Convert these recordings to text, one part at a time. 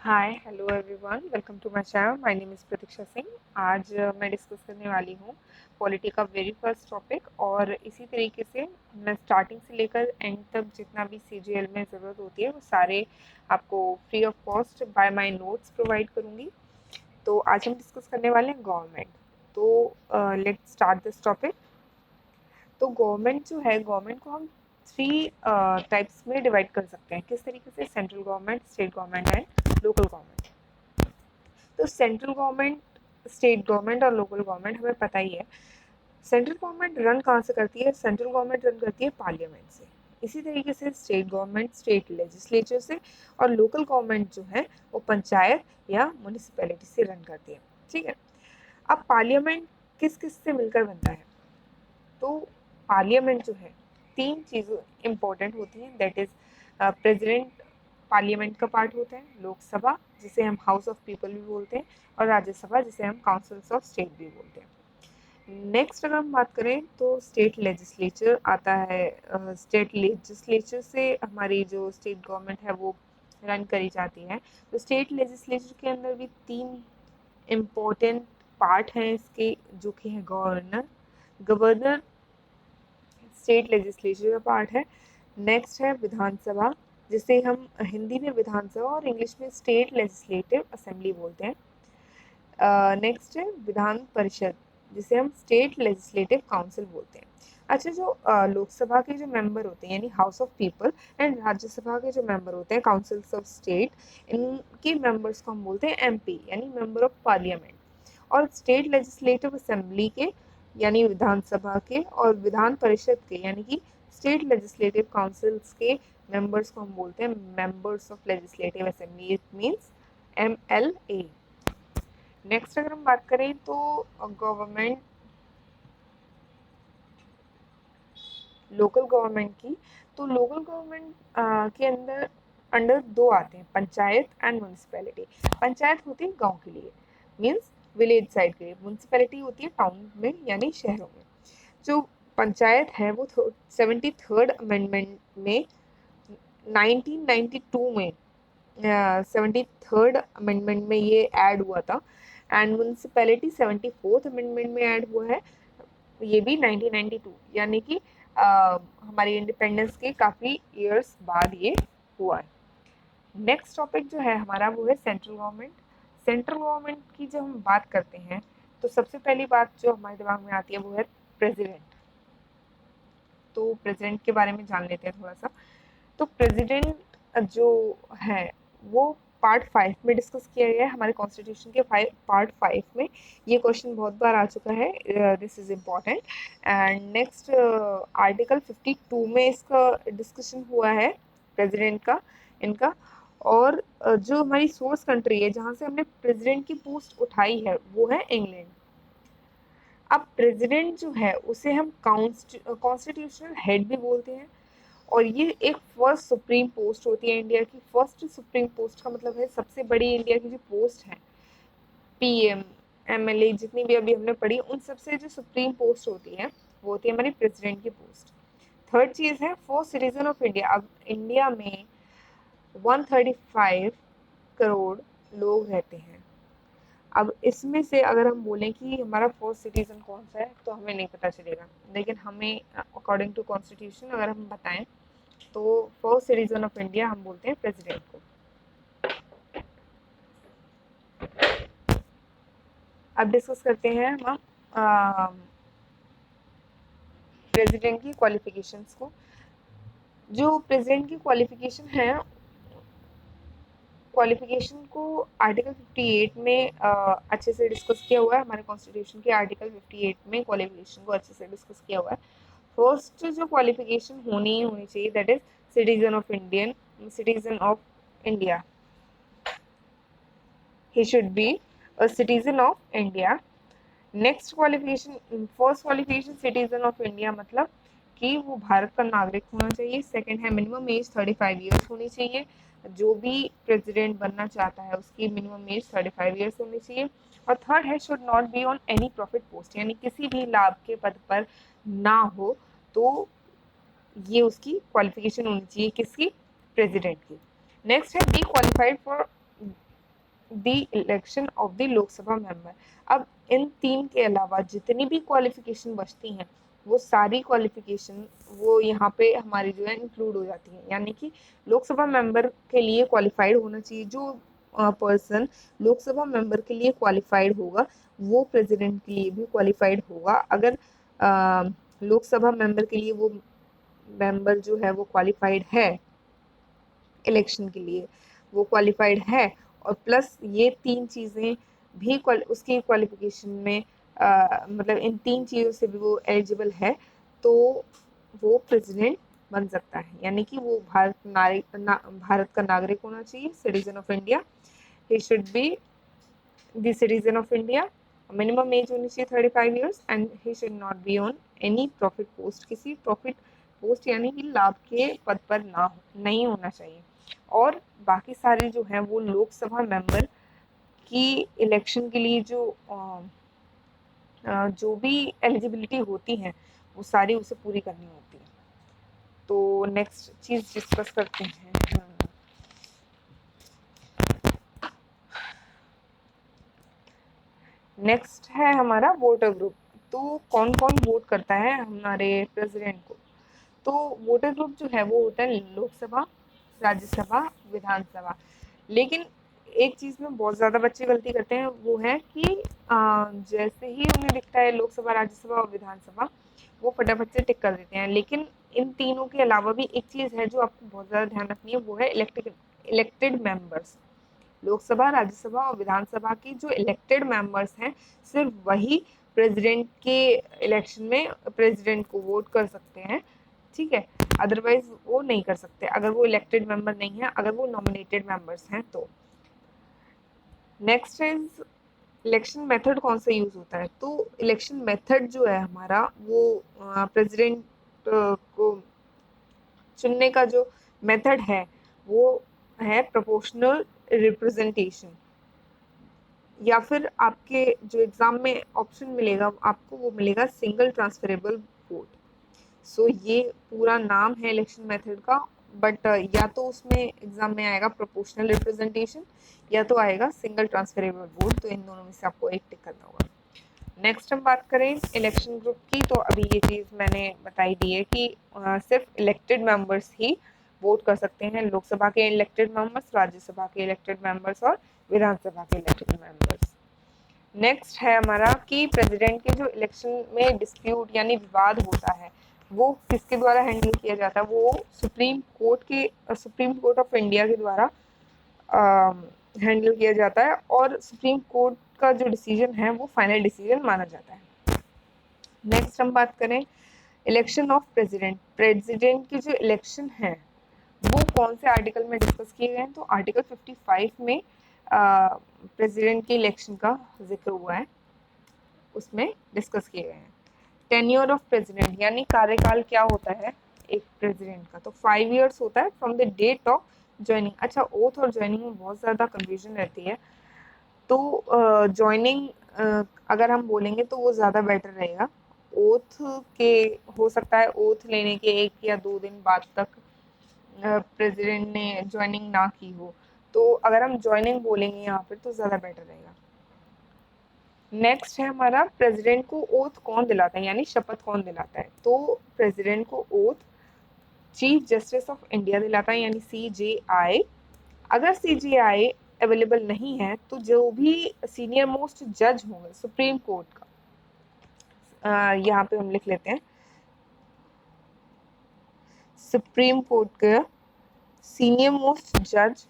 Hi hello everyone, welcome to my channel. My name is Pratiksha Singh. आज मैं discuss करने वाली हूँ पॉलिटी का वेरी फर्स्ट टॉपिक, और इसी तरीके से मैं स्टार्टिंग से लेकर एंड तक जितना भी सीजीएल में ज़रूरत होती है वो सारे आपको free of cost by my notes provide करूँगी। तो आज हम डिस्कस करने वाले हैं गवर्नमेंट। तो लेट्स स्टार्ट दिस टॉपिक। तो गवर्नमेंट जो है, गवर्नमेंट को हम थ्री टाइप्स में डिवाइड कर सकते हैं। किस तरीके से? Central government, state government and local government. तो सेंट्रल गवर्नमेंट, स्टेट गवर्नमेंट और लोकल गवर्नमेंट हमें पता ही है। सेंट्रल गवर्नमेंट रन कहाँ से करती है? सेंट्रल गवर्नमेंट रन करती है पार्लियामेंट से। इसी तरीके से स्टेट गवर्नमेंट स्टेट लेजिस्लेचर से, और लोकल गवर्नमेंट जो है वो पंचायत या म्यूनिसिपैलिटी से रन करती है। ठीक है। अब पार्लियामेंट किस किस से मिलकर बनता है? तो पार्लियामेंट जो है, तीन चीज़ें इंपॉर्टेंट होती हैं। दैट इज प्रेसिडेंट पार्लियामेंट का पार्ट होता है, लोकसभा जिसे हम हाउस ऑफ पीपल भी बोलते हैं, और राज्यसभा जिसे हम काउंसिल्स ऑफ स्टेट भी बोलते हैं। नेक्स्ट अगर हम बात करें तो स्टेट लेजिस्लेचर आता है। स्टेट लेजिस्लेचर से हमारी जो स्टेट गवर्नमेंट है वो रन करी जाती है। तो स्टेट लेजिस्लेचर के अंदर भी तीन इम्पोर्टेंट पार्ट हैं इसके, जो कि है गवर्नर। गवर्नर स्टेट लेजिस्लेचर का पार्ट है। नेक्स्ट है विधानसभा, जिसे हम हिंदी में विधानसभा और इंग्लिश में स्टेट लेजिस्लेटिव असेंबली बोलते हैं। नेक्स्ट है विधान परिषद, जिसे हम स्टेट लेजिस्लेटिव काउंसिल बोलते हैं। अच्छा, जो लोकसभा के जो मेंबर होते हैं यानी house of people, and Rajya Sabha के जो मेंबर होते हैं काउंसिल्स ऑफ स्टेट, इनके मेंबर्स को हम बोलते हैं एमपी यानी मेंबर ऑफ पार्लियामेंट। और स्टेट लेजिस्लेटिव असेंबली के यानी विधानसभा के, और विधान परिषद के यानी कि स्टेट लेजिस्लेटिव काउंसिल्स के मेंबर्स को हम बोलते हैं members of legislative assembly. It means MLA। Next अगर हम बात करें तो गवर्नमेंट, लोकल गवर्नमेंट की, तो लोकल गवर्नमेंट के अंदर अंडर दो आते हैं, पंचायत एंड म्यूनिसिपैलिटी। पंचायत होती है गांव के लिए, मीन्स विलेज साइड के लिए। म्यूनिसिपैलिटी होती है टाउन में यानी शहरों में। जो पंचायत है वो 73rd अमेंडमेंट में 1992 में 73rd अमेंडमेंट में ये ऐड हुआ था। एंड म्यूनिसिपैलिटी 74th अमेंडमेंट में ऐड हुआ है, ये भी 1992 यानी कि हमारी इंडिपेंडेंस के काफ़ी ईयर्स बाद ये हुआ है। नेक्स्ट टॉपिक जो है हमारा वो है सेंट्रल गवर्नमेंट। सेंट्रल गवर्नमेंट की जब हम बात करते हैं तो सबसे पहली बात जो हमारे दिमाग में आती है वो है प्रेसिडेंट। तो प्रेसिडेंट के बारे में जान लेते हैं थोड़ा सा। तो प्रेसिडेंट जो है वो पार्ट 5 में डिस्कस किया गया है हमारे कॉन्स्टिट्यूशन के पार्ट 5 में। ये क्वेश्चन बहुत बार आ चुका है, this is important. And next article 52 में इसका डिस्कशन हुआ है प्रेसिडेंट का, इनका। और जो हमारी सोर्स कंट्री है जहाँ से हमने प्रेसिडेंट की पोस्ट उठाई है वो है इंग्लैंड। अब प्रेसिडेंट जो है उसे हम कॉन्स्टिट्यूशनल हेड भी बोलते हैं, और ये एक फर्स्ट सुप्रीम पोस्ट होती है इंडिया की। फर्स्ट सुप्रीम पोस्ट का मतलब है सबसे बड़ी इंडिया की जो पोस्ट है, पीएम, एमएलए जितनी भी अभी हमने पढ़ी, उन सबसे जो सुप्रीम पोस्ट होती है वो होती है हमारी प्रेसिडेंट की पोस्ट। थर्ड चीज़ है फर्स्ट सिटीजन ऑफ इंडिया। अब इंडिया में 135 करोड़ लोग रहते हैं। अब इसमें से अगर हम बोलें कि हमारा फर्स्ट सिटीजन कौन सा है तो हमें नहीं पता चलेगा, लेकिन हमें अकॉर्डिंग टू कॉन्स्टिट्यूशन अगर हम बताएं तो फर्स्ट सिटीजन ऑफ इंडिया हम बोलते हैं प्रेसिडेंट को। अब डिस्कस करते हैं हम प्रेसिडेंट की क्वालिफिकेशंस को। जो प्रेसिडेंट की क्वालिफिकेशन है, क्वालिफिकेशन को आर्टिकल 58 में अच्छे से डिस्कस किया हुआ है। हमारे कॉन्स्टिट्यूशन के आर्टिकल 58 में क्वालिफिकेशन को अच्छे से डिस्कस किया हुआ है। फर्स्ट जो क्वालिफिकेशन होनी ही होनी चाहिए that is citizen of India. He should be a citizen of India. Next qualification, first qualification citizen of India मतलब कि वो भारत का नागरिक होना चाहिए। सेकंड है मिनिमम एज 35 ईयर्स होनी चाहिए। जो भी प्रेसिडेंट बनना चाहता है उसकी मिनिमम एज 35 ईयर्स होनी चाहिए। और थर्ड है should not be on any profit post, यानी किसी भी लाभ के पद पर ना हो। तो ये उसकी क्वालिफिकेशन होनी चाहिए किसकी? प्रेसिडेंट की। नेक्स्ट है B qualified for the election of the Lok Sabha member. अब इन 3 के अलावा जितनी भी क्वालिफिकेशन बचती हैं वो सारी क्वालिफिकेशन वो यहाँ पे हमारी जो है इंक्लूड हो जाती है। यानी कि लोकसभा मेंबर के लिए क्वालिफाइड होना चाहिए, जो पर्सन लोकसभा मेंबर के लिए क्वालिफाइड होगा वो प्रेसिडेंट के लिए भी क्वालिफाइड होगा। अगर लोकसभा मेंबर के लिए वो मेंबर जो है वो क्वालिफाइड है इलेक्शन के लिए, वो क्वालिफाइड है और प्लस ये 3 चीज़ें भी उसकी क्वालिफिकेशन में मतलब इन 3 चीज़ों से भी वो एलिजिबल है तो वो प्रेसिडेंट बन सकता है। यानी कि वो भारत का नागरिक होना चाहिए, citizen of India. He should be the citizen of India. Minimum age होनी चाहिए 35 years and he should not be on any profit post. किसी प्रॉफिट पोस्ट यानी कि लाभ के पद पर नहीं होना चाहिए। और बाकी सारे जो हैं वो लोकसभा मेंबर की इलेक्शन के लिए जो भी एलिजिबिलिटी होती है वो सारी उसे पूरी करनी होती है। तो नेक्स्ट चीज़ डिस्कस करते हैं। नेक्स्ट है हमारा वोटर ग्रुप। तो कौन कौन वोट करता है हमारे प्रेसिडेंट को? तो वोटर ग्रुप जो है वो होता है लोकसभा, राज्यसभा, विधानसभा। लेकिन एक चीज़ में बहुत ज़्यादा बच्चे गलती करते हैं वो है कि जैसे ही उन्हें दिखता है लोकसभा, राज्यसभा और विधानसभा वो फटाफट से टिक कर देते हैं। लेकिन इन तीनों के अलावा भी एक चीज़ है जो आपको बहुत ज़्यादा ध्यान रखनी है, वो है इलेक्टेड मेंबर्स। लोकसभा, राज्यसभा और विधानसभा की जो इलेक्टेड मेंबर्स हैं सिर्फ वही प्रेसिडेंट के इलेक्शन में प्रेसिडेंट को वोट कर सकते हैं, ठीक है। अदरवाइज वो नहीं कर सकते अगर वो इलेक्टेड मेंबर नहीं है, अगर वो नॉमिनेटेड मेंबर्स हैं तो। नेक्स्ट इज इलेक्शन मेथड कौन सा यूज होता है? तो इलेक्शन मेथड जो है हमारा वो प्रेसिडेंट को चुनने का जो मेथड है वो है प्रोपोर्शनल रिप्रेजेंटेशन, या फिर आपके जो एग्जाम में ऑप्शन मिलेगा आपको वो मिलेगा सिंगल ट्रांसफरेबल वोट। सो ये पूरा नाम है इलेक्शन मेथड का, बट या तो उसमें एग्जाम में आएगा प्रोपोर्शनल रिप्रेजेंटेशन या तो आएगा सिंगल ट्रांसफरेबल वोट। तो इन दोनों में से आपको एक टिक करना होगा। नेक्स्ट हम बात करें इलेक्शन ग्रुप की, तो अभी ये चीज़ मैंने बताई दी है कि सिर्फ इलेक्टेड मेंबर्स ही वोट कर सकते हैं। लोकसभा के इलेक्टेड मेंबर्स, राज्यसभा के इलेक्टेड मेंबर्स और विधानसभा के इलेक्टेड मेंबर्स। नेक्स्ट है हमारा कि प्रेसिडेंट के जो इलेक्शन में डिस्प्यूट यानी विवाद होता है वो किसके द्वारा हैंडल किया जाता है? वो सुप्रीम कोर्ट ऑफ इंडिया के द्वारा हैंडल किया जाता है और सुप्रीम कोर्ट का जो डिसीजन है वो फाइनल डिसीजन माना जाता है। नेक्स्ट हम बात करें इलेक्शन ऑफ प्रेसिडेंट। प्रेसिडेंट की जो इलेक्शन है वो कौन से आर्टिकल में डिस्कस किए गए हैं? तो आर्टिकल 55 में प्रेसिडेंट के इलेक्शन का जिक्र हुआ है, उसमें डिस्कस किए गए हैं। टेन्योर ऑफ प्रेसिडेंट यानी कार्यकाल क्या होता है एक प्रेसिडेंट का? तो 5 इयर्स होता है from the date of joining. अच्छा, ओथ और ज्वाइनिंग में बहुत ज़्यादा कंफ्यूजन रहती है, तो ज्वाइनिंग अगर हम बोलेंगे तो वो ज़्यादा बेटर रहेगा। ओथ के हो सकता है ओथ लेने के 1 या 2 दिन बाद तक प्रेसिडेंट ने ज्वाइनिंग ना की हो, तो अगर हम ज्वाइनिंग बोलेंगे यहाँ पर तो ज़्यादा बेटर रहेगा। नेक्स्ट है हमारा प्रेसिडेंट को ओथ कौन दिलाता है यानी शपथ कौन दिलाता है? तो प्रेसिडेंट को oath chief justice of India दिलाता है यानी CJI। अगर CJI अवेलेबल नहीं है तो जो भी सीनियर मोस्ट जज होंगे सुप्रीम कोर्ट का, यहाँ पे हम लिख लेते हैं सुप्रीम कोर्ट का सीनियर मोस्ट जज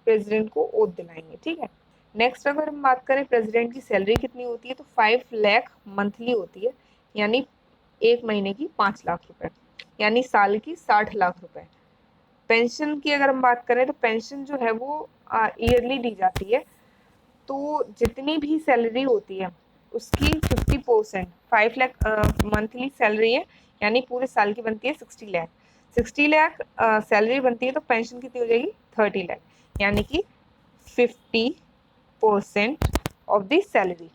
प्रेसिडेंट को ओथ दिलाएंगे, ठीक है। नेक्स्ट अगर हम बात करें प्रेसिडेंट की सैलरी कितनी होती है, तो 5 लाख मंथली होती है यानी 1 महीने की 5 लाख रुपए यानी साल की 60 लाख रुपए। पेंशन की अगर हम बात करें तो पेंशन जो है वो ईयरली दी जाती है, तो जितनी भी सैलरी होती है उसकी 50%, 5 लाख मंथली सैलरी है यानी पूरे साल की बनती है 60 लाख। 60 लाख सैलरी बनती है तो पेंशन कितनी हो जाएगी 30 लाख यानी कि 50% ऑफ द सैलरी।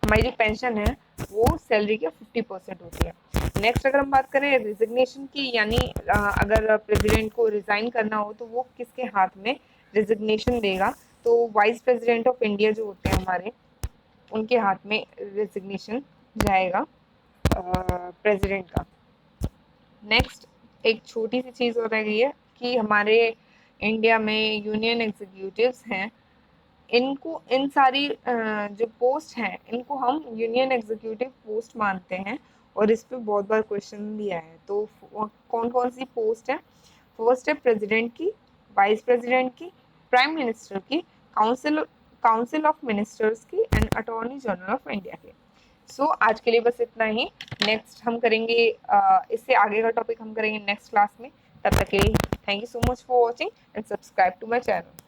हमारी जो पेंशन है वो सैलरी का 50% होती है। नेक्स्ट अगर हम बात करें रिजिग्नेशन की, यानी अगर प्रेसिडेंट को रिजाइन करना हो तो वो किसके हाथ में रिजिग्नेशन देगा, तो वाइस प्रेसिडेंट ऑफ इंडिया जो होते हैं हमारे, उनके हाथ में रिजिग्नेशन जाएगा प्रेसिडेंट का। नेक्स्ट एक छोटी सी चीज़ और रह गई है कि हमारे इंडिया में यूनियन एग्जीक्यूटिव्स हैं, इनको इन सारी जो पोस्ट हैं इनको हम यूनियन एग्जीक्यूटिव पोस्ट मानते हैं, और इस पे बहुत बार क्वेश्चन दिया है। तो कौन कौन सी पोस्ट है? फर्स्ट है प्रेसिडेंट की, वाइस प्रेसिडेंट की, प्राइम मिनिस्टर की, काउंसिल काउंसिल ऑफ मिनिस्टर्स की and attorney general of India की। सो आज के लिए बस इतना ही। नेक्स्ट हम करेंगे इससे आगे का टॉपिक हम करेंगे नेक्स्ट क्लास में। तब तक के लिए thank you so much for watching and subscribe to my channel.